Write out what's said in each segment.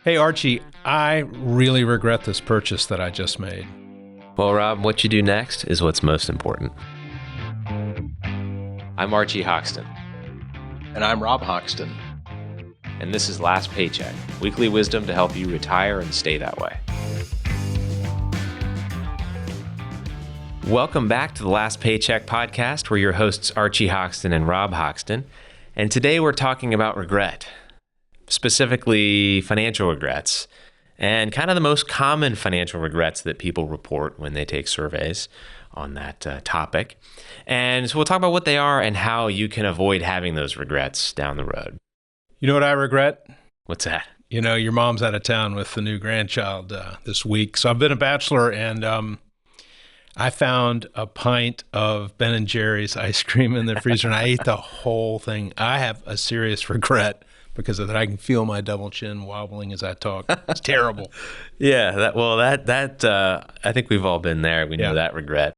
Hey, Archie, I really regret this purchase that I just made. Well, Rob, what you do next is what's most important. I'm Archie Hoxton. And I'm Rob Hoxton. And this is Last Paycheck, weekly wisdom to help you retire and stay that way. Welcome back to the Last Paycheck Podcast. We're your hosts, Archie Hoxton and Rob Hoxton. And today we're talking about regret, specifically financial regrets, and kind of the most common financial regrets that people report when they take surveys on that topic. And so we'll talk about what they are and how you can avoid having those regrets down the road. You know what I regret? What's that? You know, your mom's out of town with the new grandchild this week. So I've been a bachelor, and I found a pint of Ben & Jerry's ice cream in the freezer, and I ate the whole thing. I have a serious regret because of that. I can feel my double chin wobbling as I talk. It's terrible. Yeah, that I think we've all been there. We know that regret.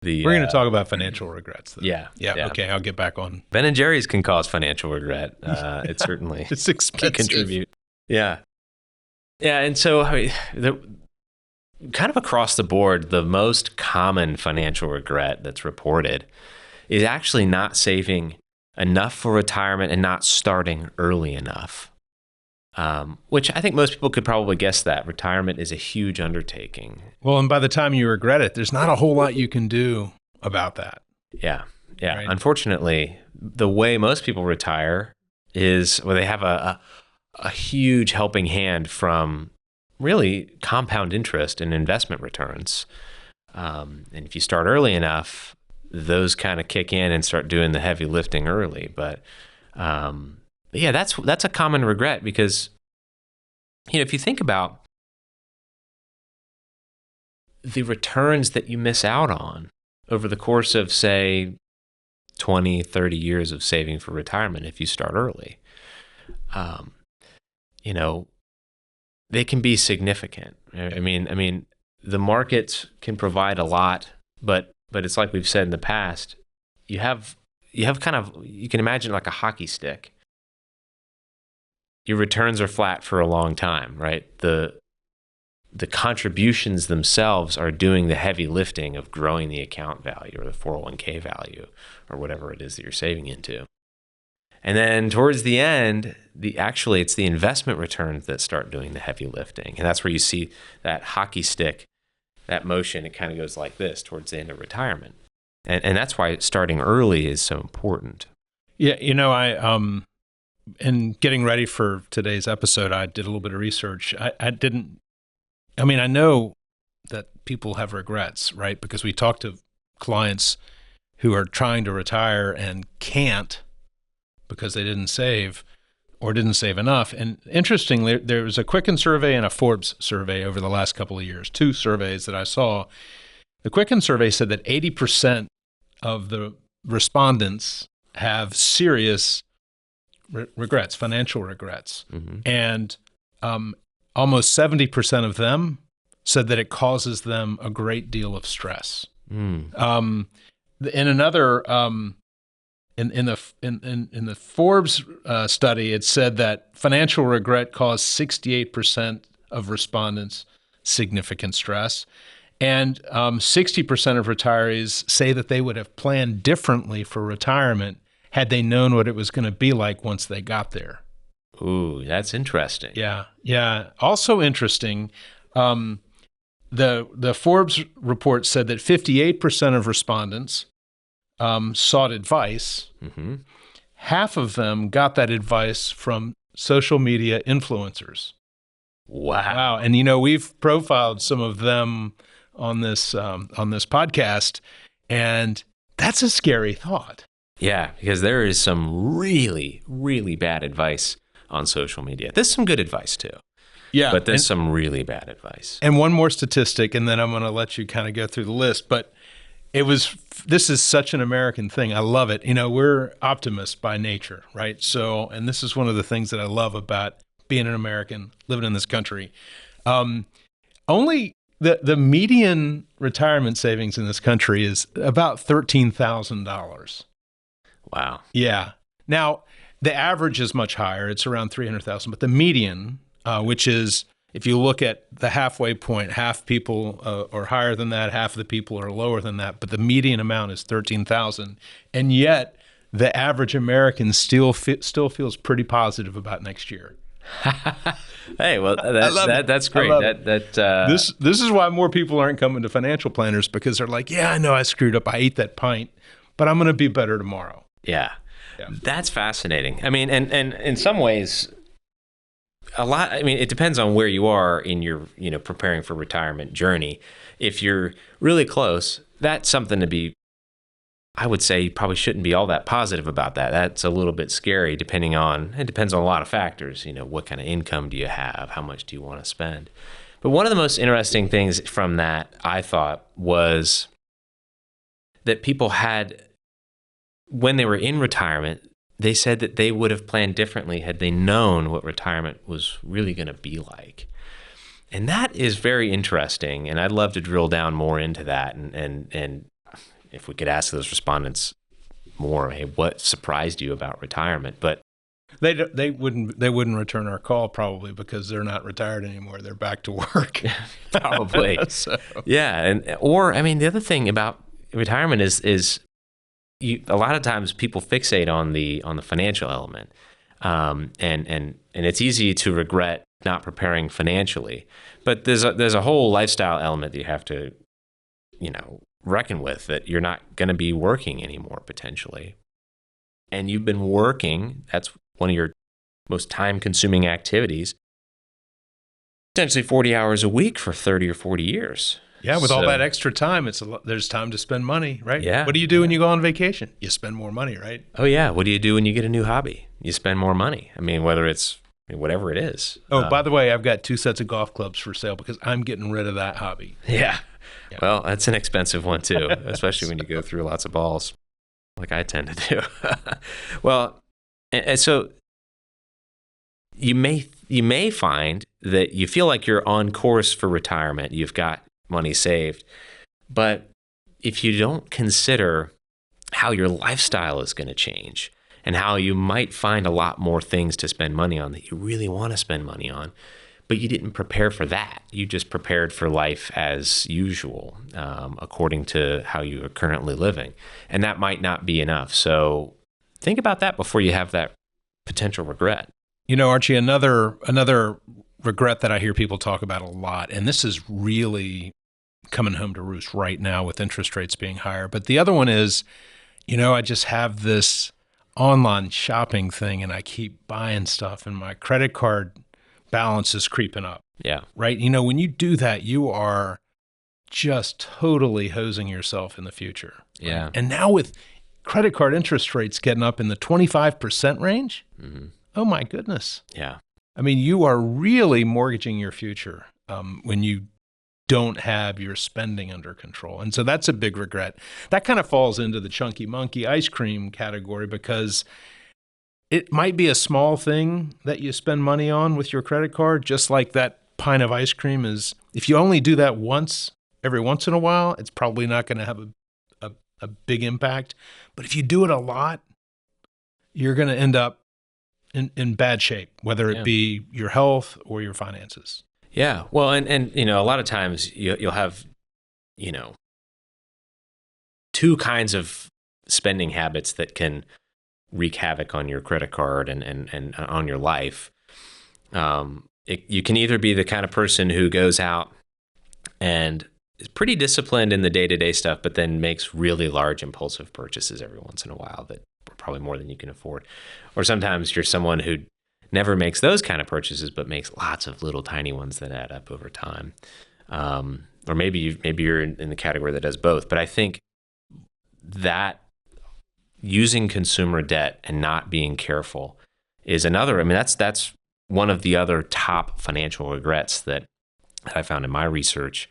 We're going to talk about financial regrets, though. Yeah. Okay, I'll get back on. Ben & Jerry's can cause financial regret. It certainly it's expensive. Can contribute. Yeah. Yeah, and so kind of across the board, the most common financial regret that's reported is actually not saving enough for retirement and not starting early enough, which I think most people could probably guess that. Retirement is a huge undertaking. Well, and by the time you regret it, there's not a whole lot you can do about that. Yeah. Right? Unfortunately, the way most people retire is they have a huge helping hand from really compound interest and investment returns. And if you start early enough, those kind of kick in and start doing the heavy lifting early. But yeah, that's a common regret because, you know, if you think about the returns that you miss out on over the course of, say, 20, 30 years of saving for retirement, if you start early, you know, they can be significant. I mean, the markets can provide a lot, but it's like we've said in the past, you have kind of, you can imagine like a hockey stick. Your returns are flat for a long time, right? The contributions themselves are doing the heavy lifting of growing the account value or the 401k value or whatever it is that you're saving into. And then towards the end, it's the investment returns that start doing the heavy lifting. And that's where you see that hockey stick, that motion, it kind of goes like this towards the end of retirement. And that's why starting early is so important. Yeah, you know, in getting ready for today's episode, I did a little bit of research. I know that people have regrets, right? Because we talk to clients who are trying to retire and can't because they didn't save or didn't save enough. And interestingly, there was a Quicken survey and a Forbes survey over the last couple of years, two surveys that I saw. The Quicken survey said that 80% of the respondents have serious regrets, financial regrets. Mm-hmm. And almost 70% of them said that it causes them a great deal of stress. In another In the Forbes study, it said that financial regret caused 68% of respondents significant stress, and 60% of retirees say that they would have planned differently for retirement had they known what it was going to be like once they got there. Ooh, that's interesting. Yeah. Also interesting, the Forbes report said that 58% of respondents sought advice. Mm-hmm. Half of them got that advice from social media influencers. Wow. And you know, we've profiled some of them on this podcast, and that's a scary thought. Yeah, because there is some really, really bad advice on social media. There's some good advice too. Yeah. But there's some really bad advice. And one more statistic, and then I'm going to let you kind of go through the list, but this is such an American thing. I love it. You know, we're optimists by nature, right? So, and this is one of the things that I love about being an American, living in this country. Only the median retirement savings in this country is about $13,000. Wow. Yeah. Now, the average is much higher. It's around $300,000, but the median which is, if you look at the halfway point, half people are higher than that, half of the people are lower than that, but the median amount is 13,000. And yet the average American still feels pretty positive about next year. Hey, well, that's great. This is why more people aren't coming to financial planners, because they're like, yeah, I know I screwed up. I ate that pint, but I'm going to be better tomorrow. Yeah. That's fascinating. I mean, and in some ways, it depends on where you are in your, preparing for retirement journey. If you're really close, that's something to be, I would say you probably shouldn't be all that positive about that. That's a little bit scary it depends on a lot of factors. What kind of income do you have? How much do you want to spend? But one of the most interesting things from that, I thought, was that people had, when they were in retirement, they said that they would have planned differently had they known what retirement was really going to be like. And that is very interesting. And I'd love to drill down more into that. And if we could ask those respondents more, hey, what surprised you about retirement? But they wouldn't return our call, probably, because they're not retired anymore. They're back to work. Probably. Yeah. The other thing about retirement is a lot of times people fixate on the financial element, and it's easy to regret not preparing financially, but there's a whole lifestyle element that you have to reckon with, that you're not going to be working anymore potentially, and you've been working. That's one of your most time-consuming activities, potentially 40 hours a week for 30 or 40 years. Yeah, with all that extra time, there's time to spend money, right? Yeah. What do you do when you go on vacation? You spend more money, right? Oh, yeah. What do you do when you get a new hobby? You spend more money. Whether it's whatever it is. Oh, by the way, I've got 2 sets of golf clubs for sale because I'm getting rid of that hobby. Yeah. Well, that's an expensive one too, especially when you go through lots of balls like I tend to do. Well, and so you may find that you feel like you're on course for retirement. You've got money saved. But if you don't consider how your lifestyle is going to change and how you might find a lot more things to spend money on that you really want to spend money on, but you didn't prepare for that. You just prepared for life as usual, according to how you are currently living. And that might not be enough. So think about that before you have that potential regret. Archie, another regret that I hear people talk about a lot, and this is really coming home to roost right now with interest rates being higher. But the other one is, I just have this online shopping thing and I keep buying stuff and my credit card balance is creeping up. Yeah. Right? When you do that, you are just totally hosing yourself in the future. Right? Yeah. And now with credit card interest rates getting up in the 25% range, oh my goodness. Yeah. You are really mortgaging your future when you don't have your spending under control. And so that's a big regret. That kind of falls into the chunky monkey ice cream category because it might be a small thing that you spend money on with your credit card, just like that pint of ice cream is. If you only do that every once in a while, it's probably not going to have a big impact. But if you do it a lot, you're going to end up in bad shape, whether it be your health or your finances. Yeah. Well, and a lot of times you'll have, two kinds of spending habits that can wreak havoc on your credit card and on your life. You can either be the kind of person who goes out and is pretty disciplined in the day-to-day stuff, but then makes really large impulsive purchases every once in a while that are probably more than you can afford. Or sometimes you're someone who never makes those kind of purchases, but makes lots of little tiny ones that add up over time. Or maybe you're in the category that does both. But I think that using consumer debt and not being careful is another. That's one of the other top financial regrets that I found in my research.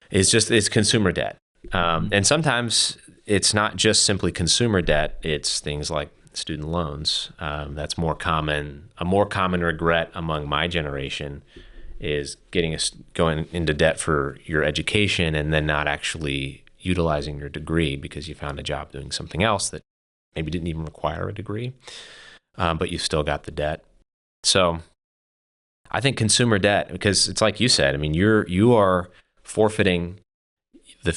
It's consumer debt, and sometimes it's not just simply consumer debt. It's things like student loans. That's more common. A more common regret among my generation is going into debt for your education and then not actually utilizing your degree because you found a job doing something else that maybe didn't even require a degree, but you still got the debt. So I think consumer debt, because it's like you said, I mean, you are forfeiting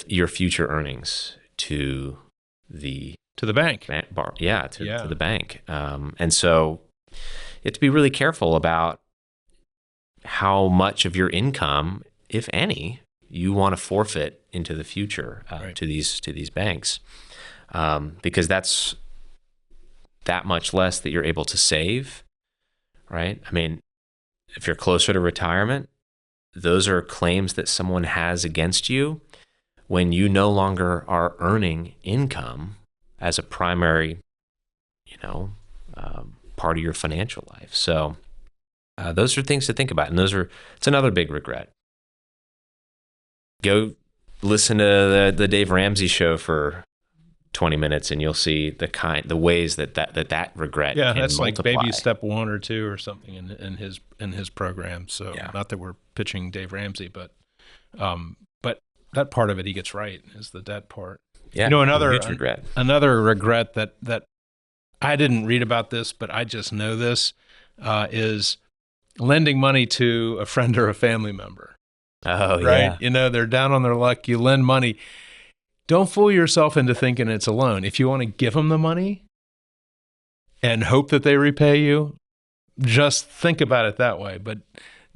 your future earnings to the bank. to the bank. And so you have to be really careful about how much of your income, if any, you want to forfeit into the future to these banks, because that's that much less that you're able to save, right? I mean, if you're closer to retirement, those are claims that someone has against you when you no longer are earning income as a primary, part of your financial life. So those are things to think about, and it's another big regret. Go listen to the Dave Ramsey show for 20 minutes, and you'll see the ways that regret. Yeah, can that's multiply. like baby step 1 or 2 or something in his program. So not that we're pitching Dave Ramsey, but that part of it he gets right, is the debt part. Yeah, another regret. Another regret that I didn't read about this, but I just know this is lending money to a friend or a family member. Oh, right? yeah. They're down on their luck. You lend money. Don't fool yourself into thinking it's a loan. If you want to give them the money and hope that they repay you, just think about it that way. But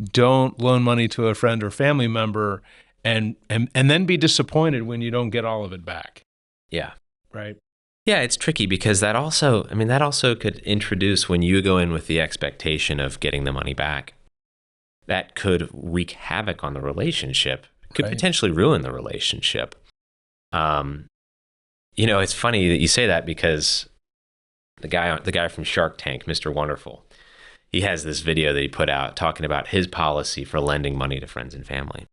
don't loan money to a friend or family member and then be disappointed when you don't get all of it back. Yeah. Right. Yeah, it's tricky because that also could introduce, when you go in with the expectation of getting the money back, that could wreak havoc on the relationship, could potentially ruin the relationship. It's funny that you say that, because the guy from Shark Tank, Mr. Wonderful, he has this video that he put out talking about his policy for lending money to friends and family.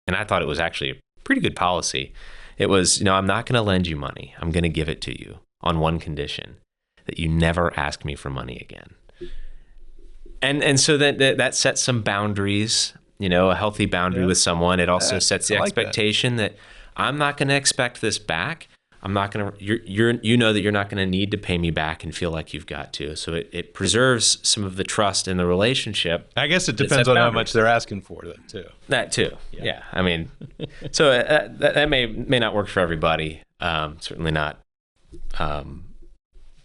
And I thought it was actually a pretty good policy. It was, I'm not going to lend you money. I'm going to give it to you on one condition, that you never ask me for money again. And so that sets some boundaries, a healthy boundary with someone. It also sets the expectation that I'm not going to expect this back. I'm not going to, that you're not going to need to pay me back and feel like you've got to. So it preserves some of the trust in the relationship. I guess it depends on how much they're asking for, that too. That too. Yeah. I mean, so that may not work for everybody. Certainly not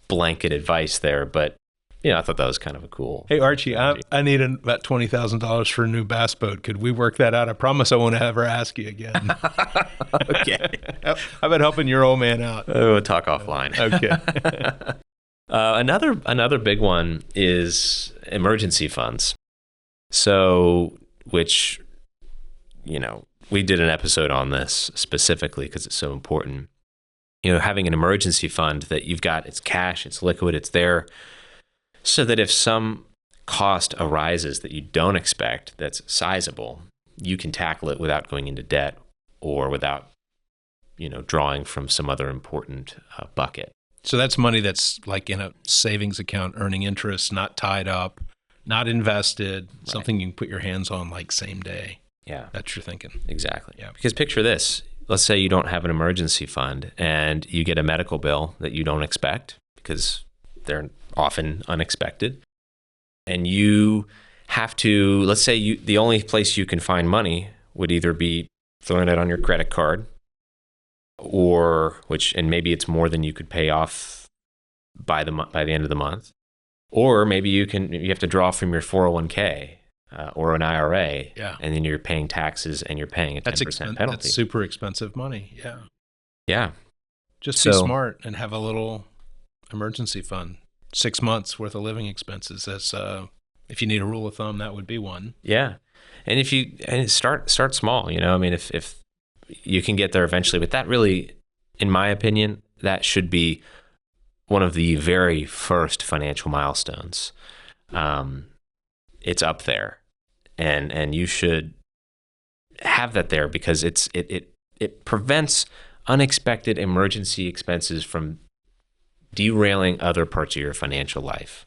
blanket advice there, but I thought that was kind of a cool. Hey, Archie, I need about $20,000 for a new bass boat. Could we work that out? I promise I won't ever ask you again. Okay. I've been helping your old man out. We'll talk offline. Okay. Another big one is emergency funds. So, which, we did an episode on this specifically because it's so important. Having an emergency fund that you've got, it's cash, it's liquid, it's there, so that if some cost arises that you don't expect, that's sizable, you can tackle it without going into debt or without, drawing from some other important bucket. So that's money that's like in a savings account, earning interest, not tied up, not invested, something you can put your hands on like same day. Yeah. That's your thinking. Exactly. Yeah. Because picture this. Let's say you don't have an emergency fund and you get a medical bill that you don't expect, because they're often unexpected. And you have to, let's say the only place you can find money would either be throwing it on your credit card, and maybe it's more than you could pay off by the end of the month, or maybe you have to draw from your 401k or an IRA, and then you're paying taxes and you're paying a 10% penalty. That's super expensive money. Yeah. Yeah. Just be smart and have a little emergency fund. 6 months worth of living expenses. That's if you need a rule of thumb, that would be one. Yeah. And start small, I mean, if you can get there eventually, but that really, in my opinion, that should be one of the very first financial milestones. It's up there, and you should have that there, because it prevents unexpected emergency expenses from derailing other parts of your financial life.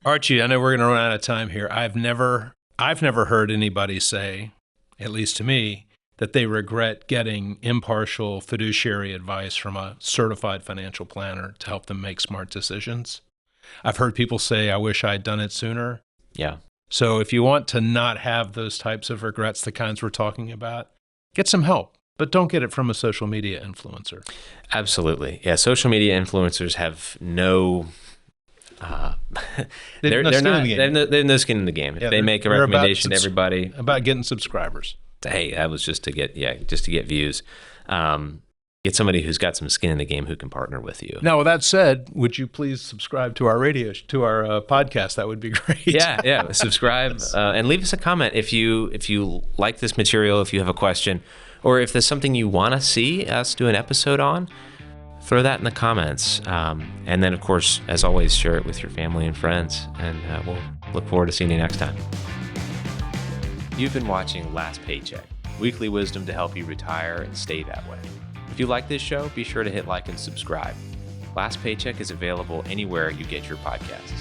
Archie, I know we're going to run out of time here. I've never heard anybody say, at least to me, that they regret getting impartial fiduciary advice from a certified financial planner to help them make smart decisions. I've heard people say, I wish I'd done it sooner. Yeah. So if you want to not have those types of regrets, the kinds we're talking about, get some help, but don't get it from a social media influencer. Absolutely. Yeah. Social media influencers have no, They have no skin in the game. they have no skin in the game. If Yeah, they make a recommendation to about everybody, about getting subscribers. hey, that was just to get views. Get somebody who's got some skin in the game who can partner with you. Now, with that said, would you please subscribe to our podcast? That would be great. Yeah. Subscribe and leave us a comment if you like this material, if you have a question, or if there's something you want to see us do an episode on. Throw that in the comments. And then, of course, as always, share it with your family and friends. And we'll look forward to seeing you next time. You've been watching Last Paycheck, weekly wisdom to help you retire and stay that way. If you like this show, be sure to hit like and subscribe. Last Paycheck is available anywhere you get your podcasts.